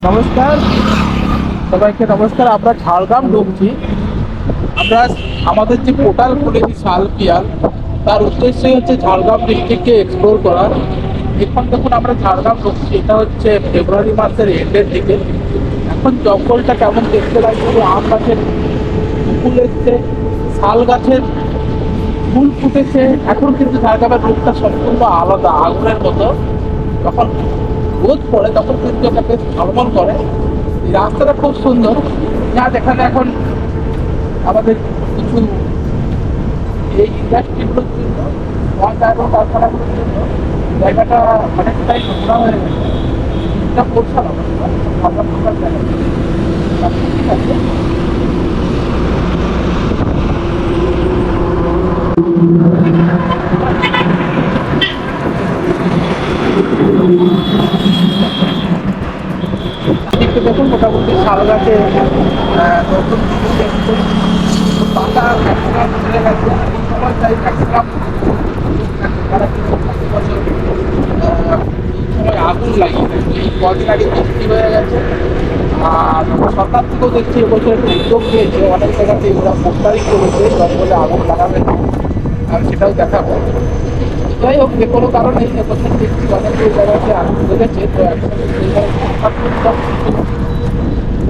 নমস্কার, সবাইকে নমস্কার। আমরা ঝাড়গ্রাম ঢুকছি। আমরা আমাদের যে পোর্টাল খুলেছি শাল পিয়াল, তার উদ্দেশ্যই হচ্ছে ঝাড়গ্রাম ডিস্ট্রিক্টকে এক্সপ্লোর করার। এখন দেখুন আমরা ঝাড়গ্রাম ঢুকছি, এটা হচ্ছে ফেব্রুয়ারি মাসের এন্ডের দিকে। এখন জঙ্গলটা কেমন দেখতে লাগছে, আম গাছের ফুল এসছে, শাল গাছের ফুল ফুটেছে। এখন কিন্তু ঝাড়গ্রামের রূপটা সম্পূর্ণ আলাদা, আগুনের মতো। যখন রোদ পড়ে তখন কিন্তু এটা বেশ ঝলমল করে। এই রাস্তাটা খুব সুন্দর। যা এখানে এখন আমাদের কিছু এই ইন্ডাস্ট্রিগুলোর জন্য, কারখানাগুলোর জন্য জায়গাটা অনেকটাই নোংরা হয়ে গেছে। এটা পরিষ্কার অবস্থা, ভালো প্রকার জায়গা ঠিক আছে। দেখতে দেখুন মোটামুটি শাল গাছে নতুন পাতা ম্যাক্সিমাম ছেড়ে গেছে। এই সময় তাই ম্যাক্সিমাম তারা কিন্তু বছর এই সময় আগুন লাগিয়ে গেছে। এই কদিন আগে বৃষ্টি হয়ে গেছে। আর সরকার থেকেও দেখছি এবছর একটু উদ্যোগ নিয়েছে, অনেক জায়গাতে ওরা পোস্টারিং করেছে জঙ্গলে আগুন লাগাবে না, আর সেটাও দেখাবো। যাই হোক, যে কোনো কারণে এবছর দেখছি অনেক জায়গাতে আগুন লেগেছে। তো একসাথে সেই জায়গায়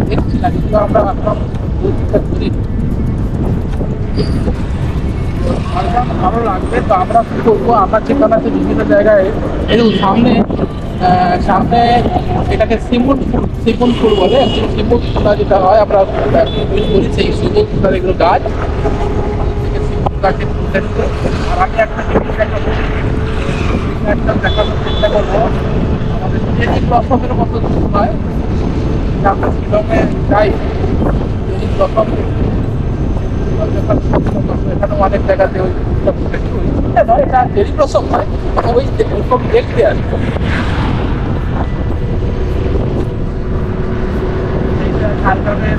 দেখছি না, কিন্তু আমরা এখন করি। ভালো লাগবে। তো আমরা কি করবো, আমরা যেখানে আছে বিভিন্ন জায়গায় এই সামনে সামনে এটাকে শিমুল ফুল বলে। শিমুল ফুলা যেটা হয় আমরা ইউজ করি, সেই শিমুল ফুলার এগুলো গাছ থেকে শিমুল গাছের ফুলটা নিতে। আর আমি একটা জিনিস একটা দেখানোর চেষ্টা করবো। আমাদের চেরি ব্লসমের মতো হয়, আমরা শিলংয়ে যাই চেরি ব্লসম এখানে অনেক জায়গাতে ওই নয়, এটা চেরি ব্লসম হয়, ওই এরকম দেখতে আর কি। এইটা ঝাড়গ্রামের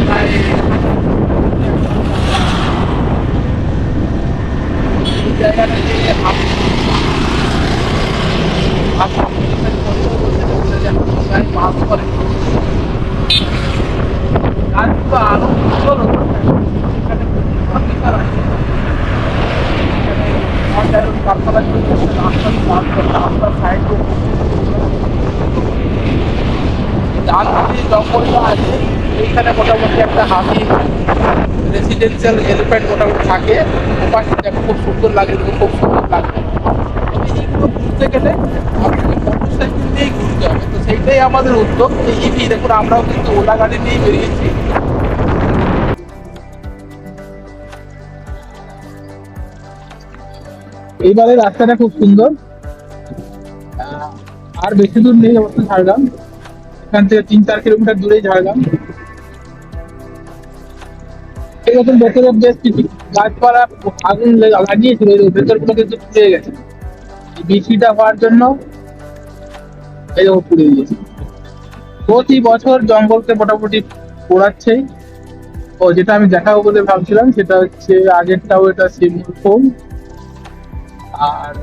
প্রায় এই জায়গাটা যে মাছ করে গাছগুলো আরো সুন্দর হতো। এখানে ফার্নিচার আছে, এখানে কারখানা চলছে, রাস্তার সাইড ডান হাতি জঙ্গলটা আছে। এইখানে মোটামুটি একটা হাতি রেসিডেন্সিয়াল এলিফ্যান্ট মোটামুটি থাকে। ওপাশে দেখো খুব সুন্দর লাগে, খুব সুন্দর লাগবে। তবে এইগুলো ঘুরতে গেলে আপনাকে মোটরসাইকেল নিয়েই ঘুরতে হবে। তো সেইটাই আমাদের উদ্যোগ। এই ইভি দেখুন, আমরাও কিন্তু ওলা গাড়ি নিয়েই বেরিয়েছি। এইবারে রাস্তাটা খুব সুন্দর। আর বেশি দূর নেই অবশ্য ঝাড়গ্রাম, এখান থেকে 3-4 কিলোমিটার দূরেই ঝাড়গ্রাম। এরকম ভেতরে বেশ কিছু গাছপালা আগুন লাগিয়েছিল, ভেতরগুলো কিন্তু পুড়ে গেছে। বৃষ্টিটা হওয়ার জন্য এরকম পুড়ে গিয়েছে। প্রতি বছর জঙ্গলকে মোটামুটি পোড়াচ্ছেই। ও যেটা আমি দেখাবো বলে ভাবছিলাম সেটা হচ্ছে আগেরটাও, এটা শিমুল ফুল। আর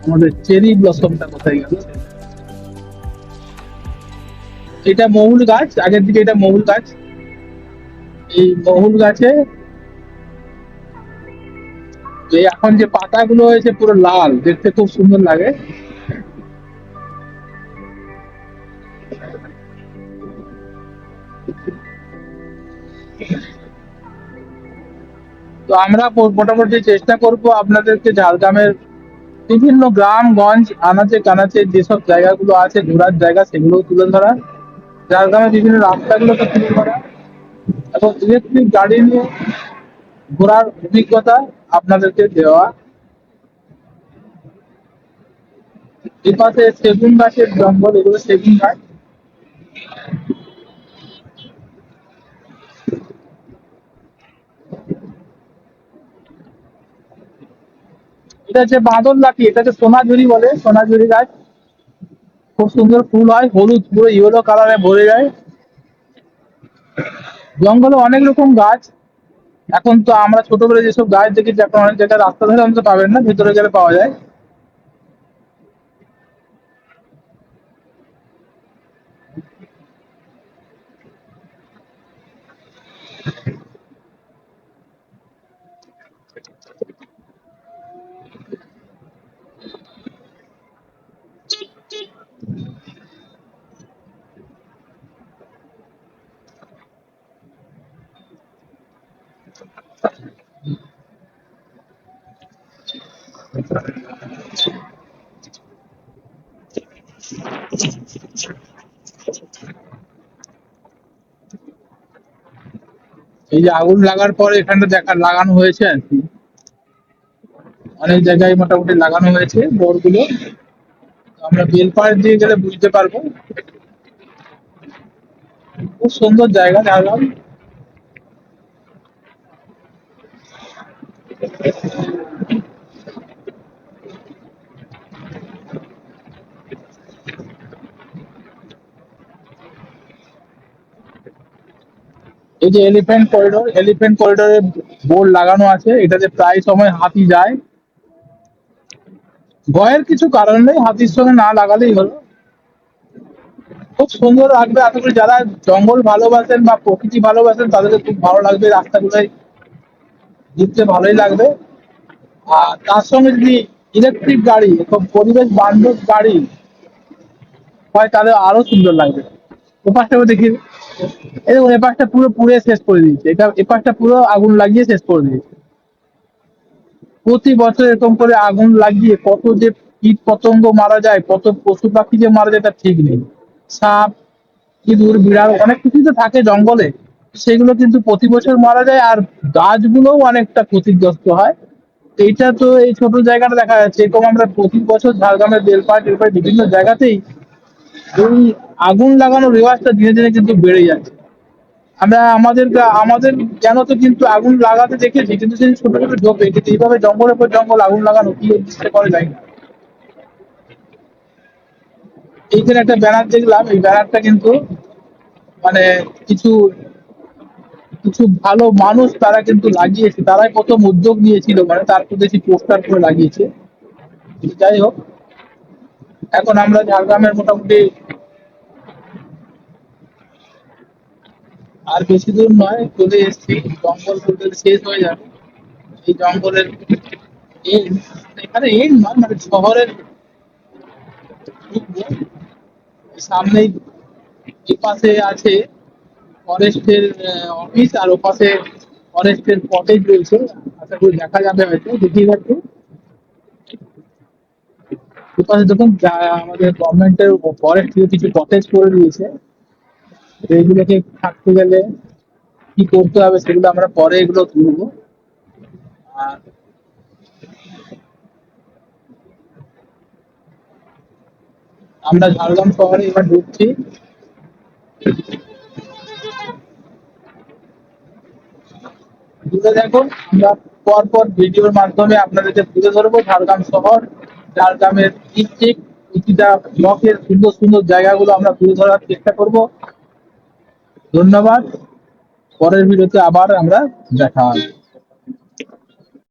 আমাদের চেরি ব্লসমটা কোথায় গেল? এটা মহুল গাছ, আগের দিকে এটা মহুল গাছ। এই মহুল গাছে যে এখন যে পাতাগুলো হয়েছে পুরো লাল, দেখতে খুব সুন্দর লাগে। তো আমরা মোটামুটি চেষ্টা করব আপনাদেরকে ঝাড়গ্রামের বিভিন্ন গ্রামগঞ্জ আনাচে কানাচে যেসব জায়গাগুলো আছে ঘোরার জায়গা, সেগুলো তুলে ধরা। ঝাড়গ্রামের বিভিন্ন রাস্তাগুলোকে তুলে ধরা এবং ইলেকট্রিক গাড়ি নিয়ে ঘোরার অভিজ্ঞতা আপনাদেরকে দেওয়া। এপাশে সেগুন গাছের জঙ্গল, এগুলো সেগুন গাছ। এটা হচ্ছে বাঁদর লাঠি, এটা হচ্ছে সোনাঝুরি বলে, সোনাঝুরি গাছ। খুব সুন্দর ফুল হয়, হলুদ পুরো ইয়েলো কালারে ভরে যায়। জঙ্গলে অনেক রকম গাছ। এখন তো আমরা ছোটবেলায় যেসব গাছ দেখেছি এখন অনেক জায়গায় রাস্তা ধারে অন্তত পাবেন না, ভেতরে গেলে পাওয়া যায়। এই যে আগুন লাগার পরে এখানটা লাগানো হয়েছে আর কি, অনেক জায়গায় মোটামুটি লাগানো হয়েছে বোর্ডগুলো। আমরা বেলপাড় দিয়ে গেলে বুঝতে পারবো। খুব সুন্দর জায়গা ঝাড়গ্রাম। এই যে এলিফ্যান্ট করিডোরে বোর্ড লাগানো আছে, এটাতে প্রায় সময় হাতি যায়। ভয়ের কিছু কারণ নেই, হাতির সঙ্গে না লাগালেই হলো। খুব সুন্দর লাগবে, আশা করি যারা জঙ্গল ভালোবাসেন বা প্রকৃতি ভালোবাসেন তাদেরকে খুব ভালো লাগবে। রাস্তাগুলোয় ঘুরতে ভালোই লাগবে। আর তার সঙ্গে যদি ইলেকট্রিক গাড়ি, এরকম পরিবেশ বান্ধব গাড়ি হয় তাহলে আরো সুন্দর লাগবে। এপাশটা দেখি, এই দেখুন এপাশটা পুরো পুড়ে শেষ করে দিয়েছে, এটা এপাশটা পুরো আগুন লাগিয়ে শেষ করে দিয়েছে। প্রতি বছর এরকম করে আগুন লাগিয়ে কত যে কীট পতঙ্গ মারা যায়, কত পশু পাখি যে মারা যায় তার ঠিক নেই। সাপ, ইঁদুর, বিড়াল অনেক কিছুই তো থাকে জঙ্গলে, সেগুলো কিন্তু প্রতি বছর মারা যায়। আর গাছগুলোও অনেকটা ক্ষতিগ্রস্ত হয়। এইটা তো এই ছোট জায়গাটা দেখা যাচ্ছে, এরকম আমরা প্রতি বছর ঝাড়গ্রামের বেলপাট টেলপাট বিভিন্ন জায়গাতেই এই আগুন লাগানোর রেওয়াজটা দিনে দিনে কিন্তু বেড়ে যাচ্ছে। আমরা আমাদের জ্ঞানতে কিন্তু আগুন লাগাতে দেখেছি, কিন্তু সেই ছোট ছোট ঝোপে, কিন্তু এইভাবে জঙ্গলের পর জঙ্গল আগুন লাগানো কি উদ্দেশ্যে করে যায় না। এইখানে একটা ব্যানার দেখলাম, এই ব্যানারটা কিন্তু মানে কিছু কিছু ভালো মানুষ তারা কিন্তু লাগিয়েছে, তারাই প্রথম উদ্যোগ নিয়েছিল, মানে তারপর দেখি পোস্টার করে লাগিয়েছে। যাই হোক, এখন আমরা ঝাড়গ্রামের মোটামুটি আর বেশি দূর নয়, চলে এসেছি। জঙ্গল বলতে শেষ হয়ে যাবে এই জঙ্গলের end, এখানে এন্ড নয় মানে শহরের ঢুকবো। সামনেই এপাশে আছে ফরেস্টের অফিস, আর ওপাশে ফরেস্টের কটেজ রয়েছে। আশা করি দেখা যাবে, হয়তো দেখিয়ে যাচ্ছে। এপাশে দেখুন আমাদের গভর্নমেন্টের ফরেস্ট থেকে কিছু কটেজ করে দিয়েছে। তো এইগুলোকে থাকতে গেলে কি করতে হবে সেগুলো আমরা পরে এগুলো তুলবো। আর আমরা ঝাড়গ্রাম শহরে এবার ঢুকছি। তুলে দেখুন, আমরা পর পর ভিডিওর মাধ্যমে আপনাদেরকে তুলে ধরবো ঝাড়গ্রাম শহর, ঝাড়গ্রামের ডিস্ট্রিক্ট, প্রতিটা ব্লকের সুন্দর সুন্দর জায়গাগুলো আমরা তুলে ধরার চেষ্টা করব। ধন্যবাদ। পরের ভিডিওতে আবার আমরা দেখা হবে।